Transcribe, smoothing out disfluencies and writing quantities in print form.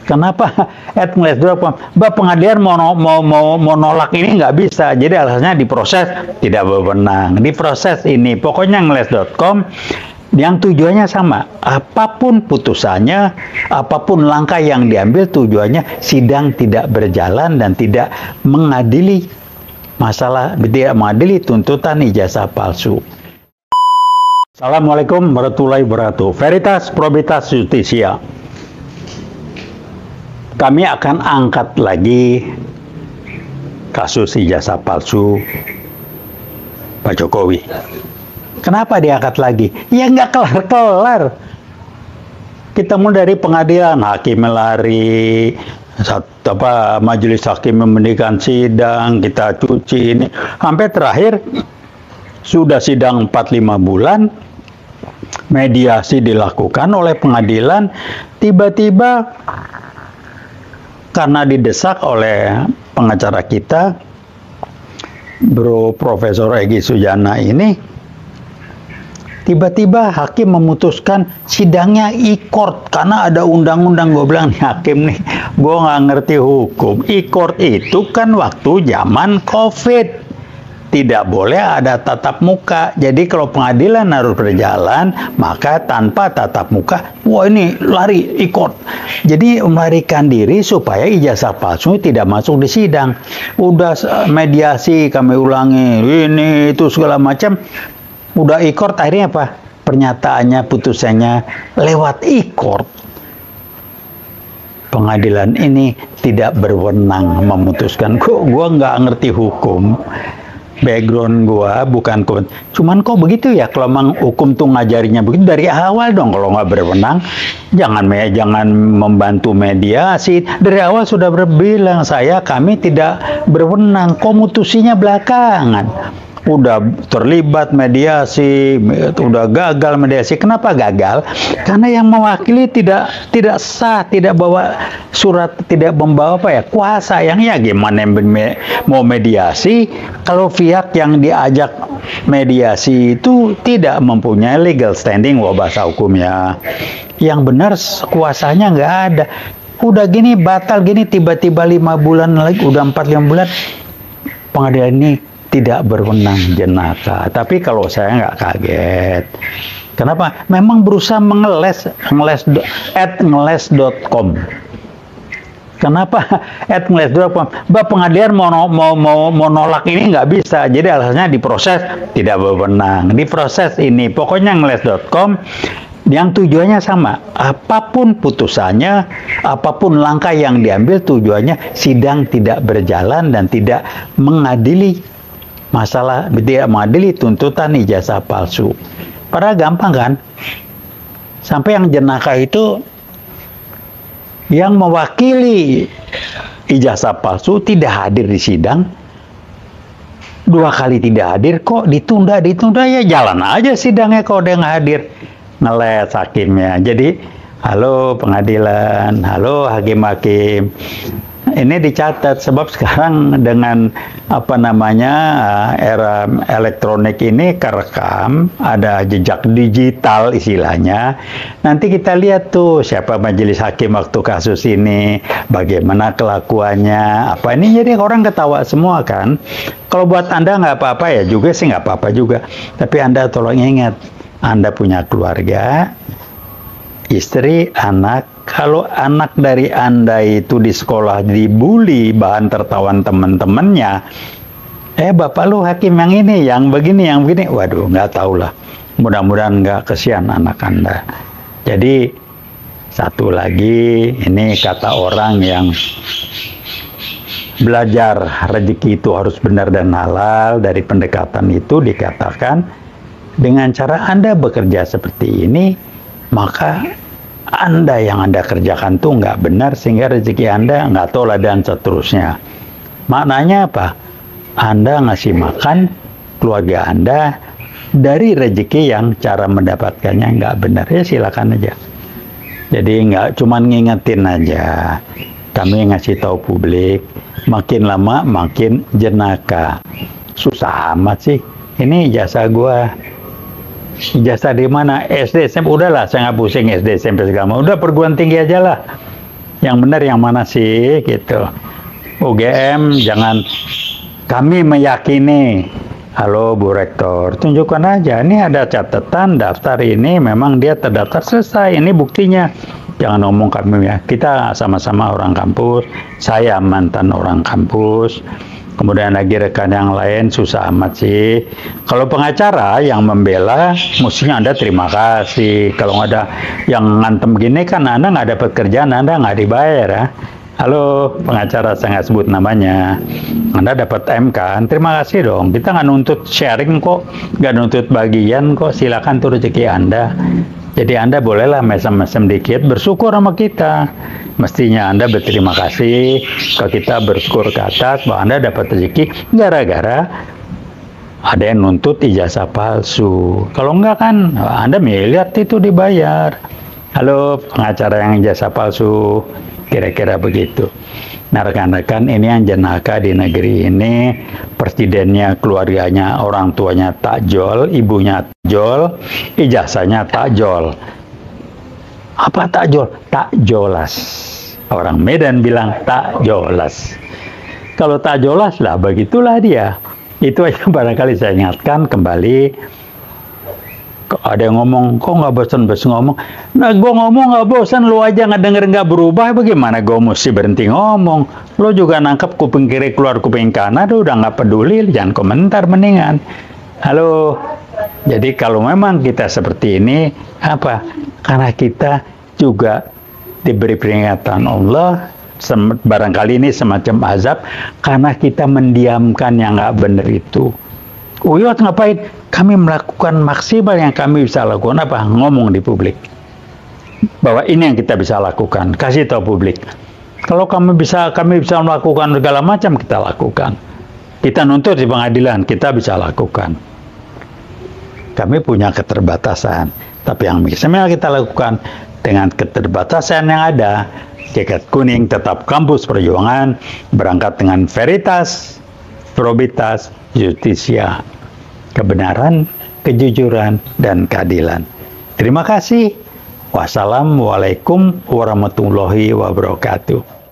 Kenapa @ngeles.com? Pengadilan mau nolak ini nggak bisa. Jadi alasannya diproses tidak berwenang. Diproses ini pokoknya ngeles.com yang tujuannya sama. Apapun putusannya, apapun langkah yang diambil, tujuannya sidang tidak berjalan dan tidak mengadili masalah, tidak mengadili tuntutan ijazah palsu. Assalamualaikum warahmatullahi wabarakatuh. Veritas Probitas Justisia. Kami akan angkat lagi kasus ijazah palsu Pak Jokowi. Kenapa diangkat lagi? Ya nggak kelar-kelar. Kita mulai dari pengadilan, hakim lari, majelis hakim memberikan sidang, kita cuci ini. Sampai terakhir, sudah sidang 4-5 bulan, mediasi dilakukan oleh pengadilan, tiba-tiba karena didesak oleh pengacara kita, Bro Profesor Egy Sujana ini, tiba-tiba hakim memutuskan sidangnya e-court karena ada undang-undang. Gue bilang, nih hakim nih, gue nggak ngerti hukum. E-court itu kan waktu zaman COVID. Tidak boleh ada tatap muka. Jadi kalau pengadilan harus berjalan, maka tanpa tatap muka, wah ini lari e-court. Jadi melarikan diri supaya ijazah palsu tidak masuk di sidang. Udah mediasi kami ulangi, ini itu segala macam. Udah e-court, akhirnya apa? Pernyataannya, putusannya lewat e-court. Pengadilan ini tidak berwenang memutuskan. Gua nggak ngerti hukum. Background gua bukan cuman kok begitu ya, kalau memang hukum tuh ngajarinya begitu dari awal dong. Kalau nggak berwenang, jangan membantu mediasi. Dari awal sudah berbilang kami tidak berwenang, kok mutusinya belakangan. Udah terlibat mediasi, udah gagal mediasi. Kenapa gagal? Karena yang mewakili tidak sah, tidak bawa surat, tidak membawa kuasa. Yang ya gimana mau mediasi kalau pihak yang diajak mediasi itu tidak mempunyai legal standing, bahasa hukumnya. Yang benar kuasanya nggak ada. Udah gini batal gini, tiba-tiba 5 bulan lagi, udah 4-5 bulan pengadilan ini tidak berwenang, jenaka. Tapi kalau saya nggak kaget. Kenapa? Memang berusaha @ngeles.com. Kenapa @ngeles.com? Pengadilan mau nolak ini nggak bisa. Jadi alasannya diproses tidak berwenang. Diproses ini pokoknya ngeles.com yang tujuannya sama. Apapun putusannya, apapun langkah yang diambil, tujuannya sidang tidak berjalan dan tidak mengadili masalah, tidak mengadili tuntutan ijazah palsu. Padahal gampang kan? Sampai yang jenaka itu yang mewakili ijazah palsu tidak hadir di sidang. 2 kali tidak hadir, kok ditunda ya jalan aja sidangnya kalau dia nggak hadir. Ngeles hakimnya. Jadi, halo pengadilan, halo hakim-hakim. Ini dicatat sebab sekarang dengan era elektronik ini kerekam, ada jejak digital istilahnya. Nanti kita lihat tuh siapa majelis hakim waktu kasus ini, bagaimana kelakuannya, apa ini, jadi orang ketawa semua kan. Kalau buat Anda nggak apa-apa ya juga sih, nggak apa-apa juga. Tapi Anda tolong ingat, Anda punya keluarga, istri, anak. Kalau anak dari Anda itu di sekolah dibully, bahan tertawan teman-temannya, bapak lu hakim yang ini, yang begini, waduh, nggak tahu lah. Mudah-mudahan nggak kesian anak Anda. Jadi, satu lagi, ini kata orang yang belajar rezeki itu harus benar dan halal. Dari pendekatan itu dikatakan, dengan cara Anda bekerja seperti ini, maka Anda yang Anda kerjakan tuh nggak benar, sehingga rezeki Anda nggak tahu lah dan seterusnya. Maknanya apa? Anda ngasih makan keluarga Anda dari rezeki yang cara mendapatkannya nggak benar. Ya silakan aja. Jadi nggak cuman ngingetin aja. Kami ngasih tahu publik, makin lama makin jenaka. Susah amat sih. Ini ijazah gua. Ijazah di mana? SD, SMP, udahlah, saya nggak pusing SD, SMP segala. Udah perguruan tinggi aja lah. yang benar yang mana sih gitu. UGM jangan kami meyakini. Halo Bu Rektor, tunjukkan aja, ini ada catatan daftar ini memang dia terdaftar, selesai, ini buktinya. Jangan ngomong kami ya, kita sama-sama orang kampus, saya mantan orang kampus, kemudian lagi rekan yang lain, susah amat sih. Kalau pengacara yang membela, mestinya Anda terima kasih. Kalau nggak ada yang ngantem gini kan Anda nggak dapat kerjaan, Anda nggak dibayar ya. Halo pengacara, saya nggak sebut namanya, Anda dapat M kan, terima kasih dong. Kita nggak nuntut sharing kok, nggak nuntut bagian kok, silakan tuh rezeki Anda. Jadi Anda bolehlah mesem-mesem dikit, bersyukur sama kita. Mestinya Anda berterima kasih ke kita, bersyukur ke atas bahwa Anda dapat rezeki gara-gara ada yang nuntut ijazah palsu. Kalau enggak kan Anda miliar itu dibayar. Halo pengacara yang ijazah palsu, kira-kira begitu. Nah rekan-rekan, ini yang jenaka di negeri ini, presidennya, keluarganya, orang tuanya takjol, ibunya takjol, ijazahnya takjol. Apa takjol? Tak jolas. Orang Medan bilang tak jolas. Kalau tak jolas lah, begitulah dia. Itu aja barangkali saya ingatkan kembali. Ada yang ngomong, kok nggak bosan-bosan ngomong? Nah, gue ngomong nggak bosan, lu aja nggak denger nggak berubah, bagaimana gue mesti berhenti ngomong? Lu juga nangkep kuping kiri keluar kuping kanan, udah nggak peduli, jangan komentar mendingan. Halo, jadi kalau memang kita seperti ini, apa? Karena kita juga diberi peringatan Allah, barangkali ini semacam azab, karena kita mendiamkan yang nggak benar itu. Uyot ngapain? Kami melakukan maksimal yang kami bisa lakukan. Apa? Ngomong di publik. Bahwa ini yang kita bisa lakukan. Kasih tahu publik. Kalau kami bisa melakukan segala macam, kita lakukan. Kita nuntut di pengadilan, kita bisa lakukan. Kami punya keterbatasan. Tapi yang maksimal kita lakukan dengan keterbatasan yang ada. Jaket kuning tetap kampus perjuangan. Berangkat dengan veritas, probitas, justisia, kebenaran, kejujuran, dan keadilan. Terima kasih. Wassalamualaikum warahmatullahi wabarakatuh.